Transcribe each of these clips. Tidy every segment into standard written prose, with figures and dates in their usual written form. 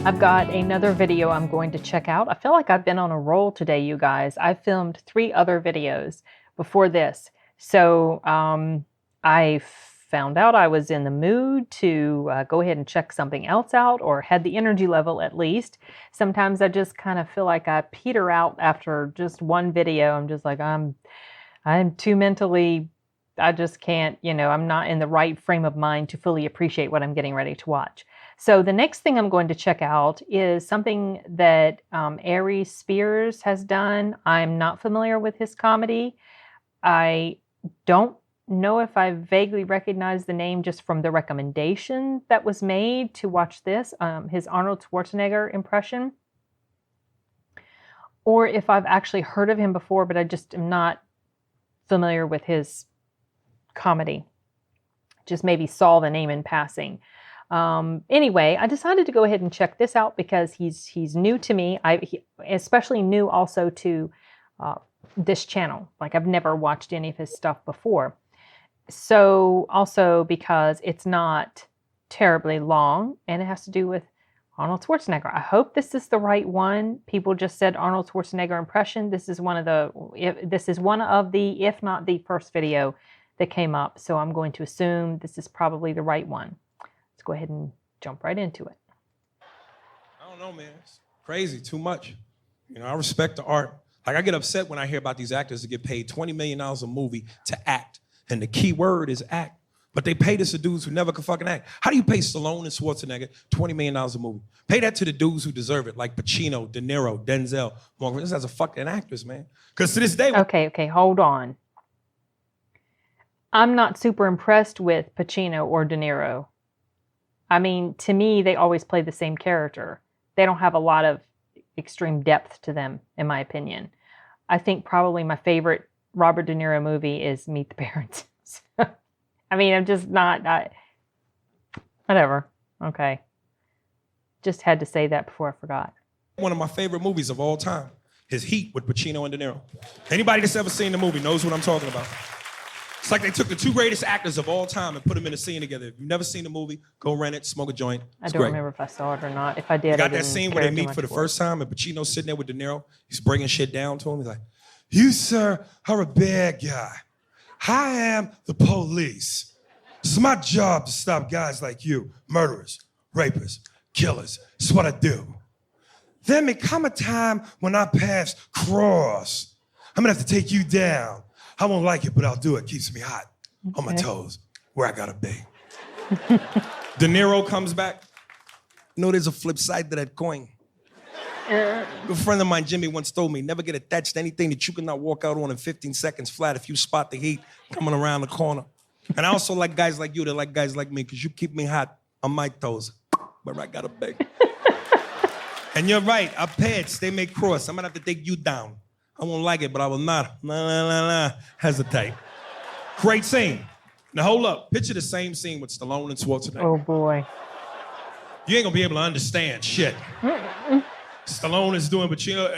I've got another video I'm going to check out. I feel like I've been on a roll today, you guys. I filmed 3 other videos before this. So I found out I was in the mood to go ahead and check something else out, or had the energy level at least. Sometimes I just kind of feel like I peter out after just one video. I'm just like, I'm too mentally, I just can't, I'm not in the right frame of mind to fully appreciate what I'm getting ready to watch. So the next thing I'm going to check out is something that Aries has done. I'm not familiar with his comedy. I don't know if I vaguely recognize the name just from the recommendation that was made to watch this, his Arnold Schwarzenegger impression, or if I've actually heard of him before, but I just am not familiar with his comedy. Just maybe saw the name in passing. Anyway, I decided to go ahead and check this out because he's new to me. He especially new also to this channel. Like, I've never watched any of his stuff before. So also because it's not terribly long and it has to do with Arnold Schwarzenegger. I hope this is the right one. People just said Arnold Schwarzenegger impression. This is one of the, if not the first video that came up. So I'm going to assume this is probably the right one. Let's go ahead and jump right into it. I don't know, man. It's crazy, too much. I respect the art. Like, I get upset when I hear about these actors that get paid $20 million a movie to act. And the key word is act. But they pay this to dudes who never could fucking act. How do you pay Stallone and Schwarzenegger $20 million a movie? Pay that to the dudes who deserve it, like Pacino, De Niro, Denzel, Morgan. This as a fucking actors, man. Because to this day... Okay, hold on. I'm not super impressed with Pacino or De Niro. I mean, to me, they always play the same character. They don't have a lot of extreme depth to them, in my opinion. I think probably my favorite Robert De Niro movie is Meet the Parents. I mean, I'm just not, whatever. Okay. Just had to say that before I forgot. One of my favorite movies of all time is Heat with Pacino and De Niro. Anybody that's ever seen the movie knows what I'm talking about. It's like they took the 2 greatest actors of all time and put them in a scene together. If you've never seen the movie, go rent it, smoke a joint. I don't remember if I saw it or not. If I did, you got that scene where they meet for the first time and Pacino's sitting there with De Niro. He's bringing shit down to him. He's like, "You, sir, are a bad guy. I am the police. It's my job to stop guys like you, murderers, rapists, killers. It's what I do. There may come a time when our paths cross. I'm gonna have to take you down. I won't like it, but I'll do it. Keeps me hot on my toes, where I gotta be." De Niro comes back. There's a flip side to that coin. A good friend of mine, Jimmy, once told me, never get attached to anything that you cannot walk out on in 15 seconds flat if you spot the heat coming around the corner. And I also like guys like you that like guys like me, because you keep me hot on my toes, where I gotta be. And you're right, our paths, they may cross. I'm gonna have to take you down. I won't like it, but I will not hesitate. Great scene. Now hold up, picture the same scene with Stallone and Schwarzenegger. Oh boy. You ain't gonna be able to understand shit. Stallone is doing Pacino.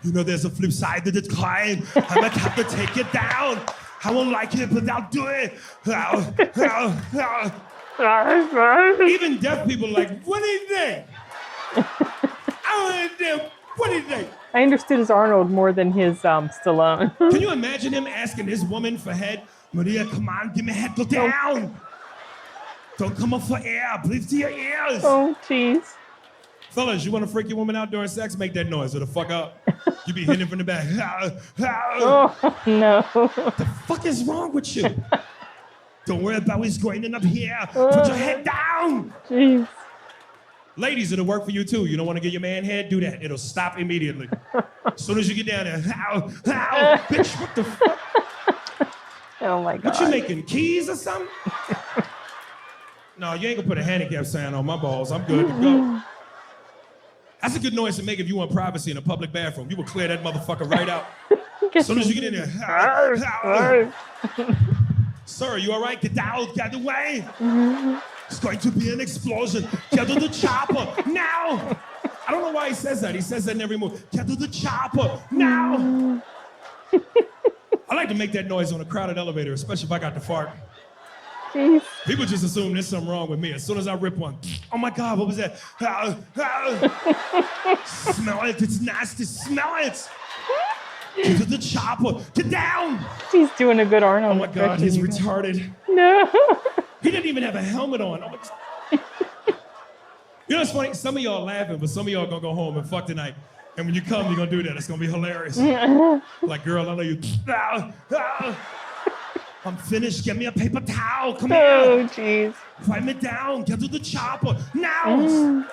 There's a flip side to the coin. I'm gonna have to take it down. I won't like it, but I'll do it. Even deaf people are like, what do you think? What do you think? I understood his Arnold more than his Stallone. Can you imagine him asking this woman for head? Maria, come on, give me head, go down. Don't come up for air, breathe to your ears. Oh, jeez. Fellas, you want to freak your woman out during sex? Make that noise or the fuck up. You be hitting from the back. Oh, no. What the fuck is wrong with you? Don't worry about what's going on up here. Put your head down. Jeez. Ladies, it'll work for you too. You don't want to get your man head? Do that. It'll stop immediately. As soon as you get down there, bitch, what the fuck? Oh my God. What you making, keys or something? No, you ain't gonna put a handicap sign on my balls. I'm good to go. That's a good noise to make if you want privacy in a public bathroom. You would clear that motherfucker right out. As soon as you get in there. Sir, you all right? Get out, get away. It's going to be an explosion. Get to the chopper, now. I don't know why he says that. He says that in every movie. Get to the chopper, now. I like to make that noise on a crowded elevator, especially if I got to fart. jeez. People just assume there's something wrong with me. As soon as I rip one, oh my God, what was that? Smell it, it's nasty, smell it. Get to the chopper, get down. He's doing a good Arnold. Oh my God, he's retarded. No. He didn't even have a helmet on. Oh, you know what's funny? Some of y'all laughing, but some of y'all gonna go home and fuck tonight. And when you come, you're gonna do that. It's gonna be hilarious. Like, girl, I know you. I'm finished. Get me a paper towel. Come here. Oh, jeez. Wipe me down. Get to the chopper. Now.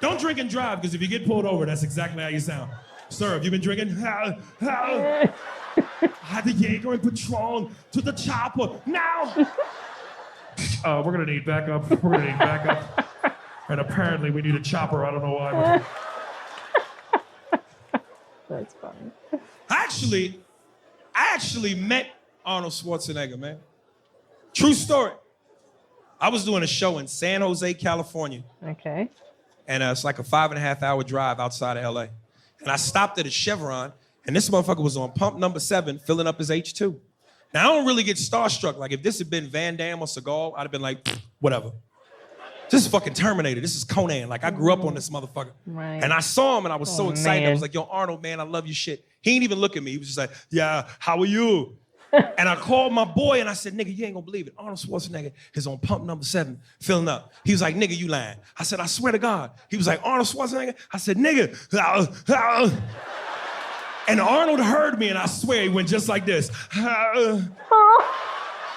Don't drink and drive, because if you get pulled over, that's exactly how you sound. Sir, have you been drinking? Had the Jaeger and Patron to the chopper. Now. We're gonna need backup. And apparently we need a chopper. I don't know why. That's funny. I actually met Arnold Schwarzenegger, man. True story. I was doing a show in San Jose, California. Okay. And it's like a 5.5 hour drive outside of LA. And I stopped at a Chevron, and this motherfucker was on pump number 7, filling up his H2. Now, I don't really get starstruck. Like, if this had been Van Damme or Seagal, I'd have been like, whatever. This is fucking Terminator. This is Conan. Like, I grew up on this motherfucker. Right. And I saw him, and I was so excited. Man. I was like, yo, Arnold, man, I love your shit. He didn't even look at me. He was just like, yeah, how are you? And I called my boy, and I said, nigga, you ain't gonna believe it. Arnold Schwarzenegger is on pump number 7, filling up. He was like, nigga, you lying. I said, I swear to God. He was like, Arnold Schwarzenegger? I said, nigga. And Arnold heard me, and I swear he went just like this.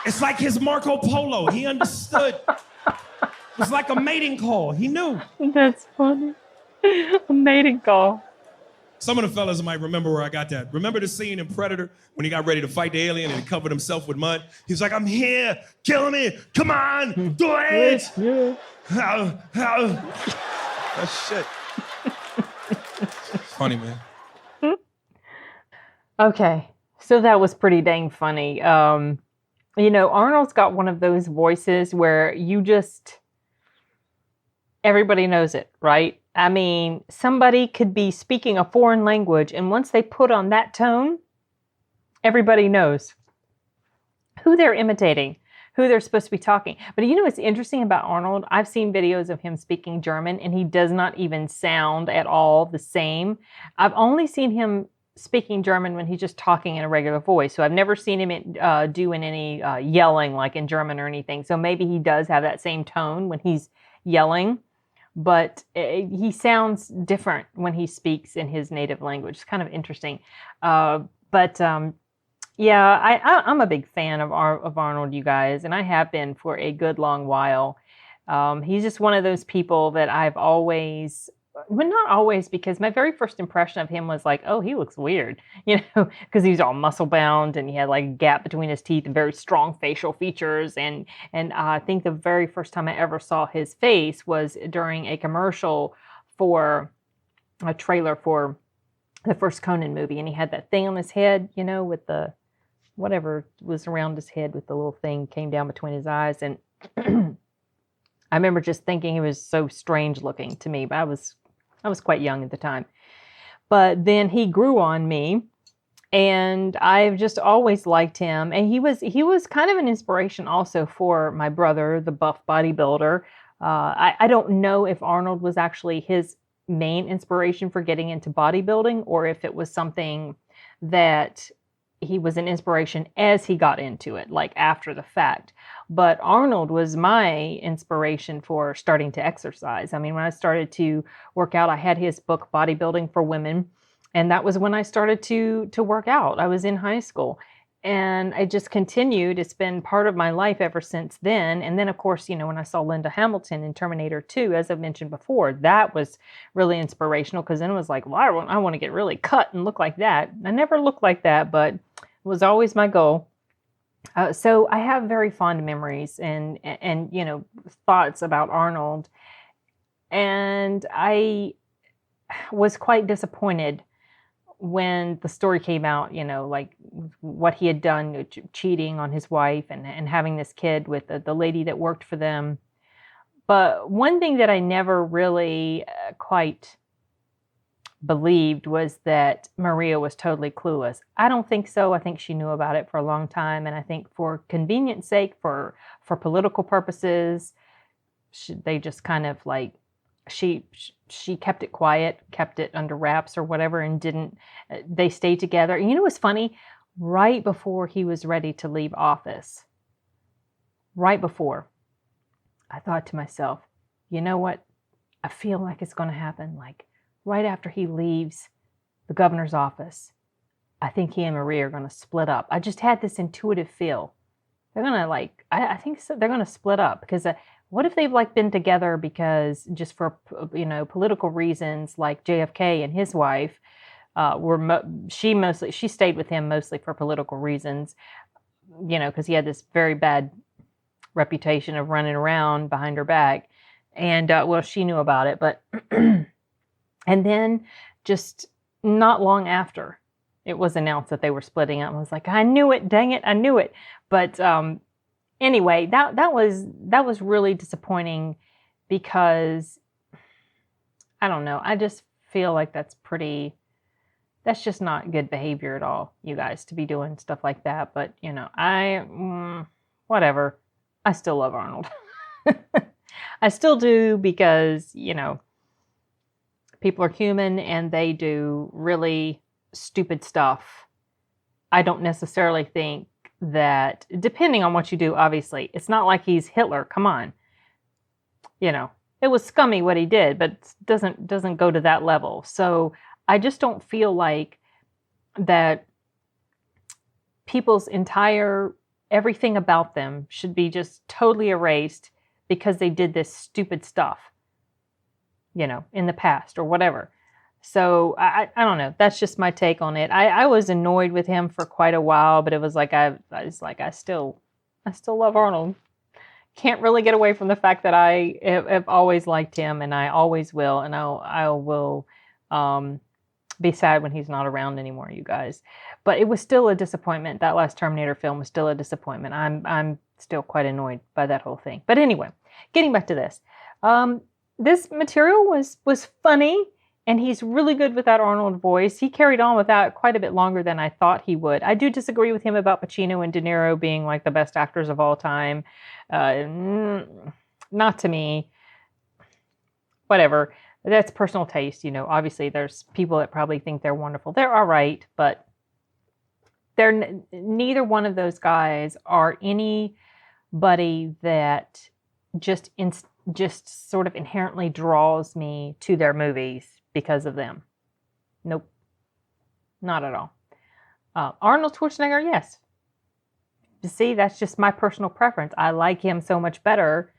It's like his Marco Polo. He understood. It was like a mating call. He knew. That's funny. A mating call. Some of the fellas might remember where I got that. Remember the scene in Predator when he got ready to fight the alien and he covered himself with mud? He was like, I'm here, kill me, come on, do it. Yeah. That shit. Funny, man. Okay, so that was pretty dang funny. You know, Arnold's got one of those voices where everybody knows it, right? I mean, somebody could be speaking a foreign language, and once they put on that tone, everybody knows who they're imitating, who they're supposed to be talking. But you know what's interesting about Arnold? I've seen videos of him speaking German, and he does not even sound at all the same. I've only seen him speaking German when he's just talking in a regular voice. So I've never seen him doing any yelling like in German or anything. So maybe he does have that same tone when he's yelling. But he sounds different when he speaks in his native language. It's kind of interesting. Yeah, I'm a big fan of Arnold, you guys, and I have been for a good long while. He's just one of those people that I've always, well, not always, because my very first impression of him was like, oh, he looks weird, you know, because he's all muscle bound and he had like a gap between his teeth and very strong facial features. And I think the very first time I ever saw his face was during a commercial for a trailer for the first Conan movie. And he had that thing on his head, you know, with the, whatever was around his head with the little thing came down between his eyes. And I remember just thinking he was so strange looking to me, but I was quite young at the time. But then he grew on me, and I've just always liked him. And he was kind of an inspiration also for my brother, the buff bodybuilder. I don't know if Arnold was actually his main inspiration for getting into bodybuilding, or if it was something that he was an inspiration as he got into it, like after the fact. But Arnold was my inspiration for starting to exercise. I mean, when I started to work out, I had his book, Bodybuilding for Women. And that was when I started to work out. I was in high school. And I just continued. It's been part of my life ever since then. And then, of course, you know, when I saw Linda Hamilton in Terminator 2, as I mentioned before, that was really inspirational, because then it was like, well, I want to get really cut and look like that. I never looked like that, but it was always my goal. So I have very fond memories and you know, thoughts about Arnold. And I was quite disappointed when the story came out, you know, like what he had done, cheating on his wife and having this kid with the lady that worked for them. But one thing that I never really quite believed was that Maria was totally clueless. I don't think so. I think she knew about it for a long time, and I think for convenience sake, for political purposes, they just kind of like she kept it quiet, kept it under wraps or whatever, and didn't. They stayed together. And you know what's funny? Right before he was ready to leave office, right before, I thought to myself, you know what? I feel like it's going to happen. Like right after he leaves the governor's office, I think he and Maria are going to split up. I just had this intuitive feel. They're going to like, I think so, they're going to split up because what if they've like been together because just for, political reasons, like JFK and his wife she stayed with him mostly for political reasons, because he had this very bad reputation of running around behind her back. And, she knew about it, but, and then just not long after it was announced that they were splitting up, I was like, I knew it, dang it, I knew it. But, anyway, that was really disappointing because, I don't know, I just feel like that's just not good behavior at all, you guys, to be doing stuff like that. But, whatever. I still love Arnold. I still do because, people are human and they do really stupid stuff. I don't necessarily think that, depending on what you do, obviously, it's not like he's Hitler. Come on. It was scummy what he did, but it doesn't go to that level. So I just don't feel like that people's everything about them should be just totally erased because they did this stupid stuff, in the past or whatever. So I don't know. That's just my take on it. I was annoyed with him for quite a while, but it was like I still love Arnold. Can't really get away from the fact that I have always liked him, and I always will, and I will be sad when he's not around anymore, you guys. But it was still a disappointment. That last Terminator film was still a disappointment. I'm still quite annoyed by that whole thing. But anyway, getting back to this. This material was funny, and he's really good with that Arnold voice. He carried on with that quite a bit longer than I thought he would. I do disagree with him about Pacino and De Niro being like the best actors of all time. Not to me. Whatever. That's personal taste, Obviously, there's people that probably think they're wonderful. They're all right, but neither one of those guys are anybody that just sort of inherently draws me to their movies because of them. Nope, not at all. Arnold Schwarzenegger, yes. You see, that's just my personal preference. I like him so much better.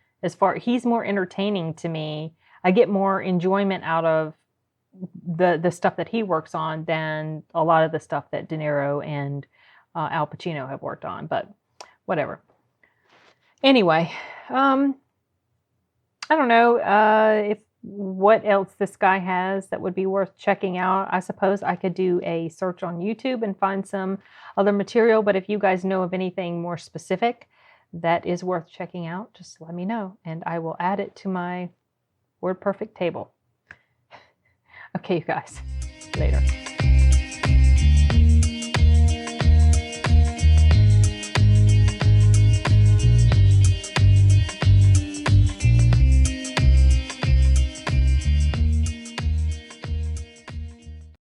He's more entertaining to me. I get more enjoyment out of the stuff that he works on than a lot of the stuff that De Niro and Al Pacino have worked on, but whatever. Anyway, I don't know what else this guy has that would be worth checking out. I suppose I could do a search on YouTube and find some other material, but if you guys know of anything more specific that is worth checking out, just let me know, and I will add it to my WordPerfect table. Okay, you guys. Later.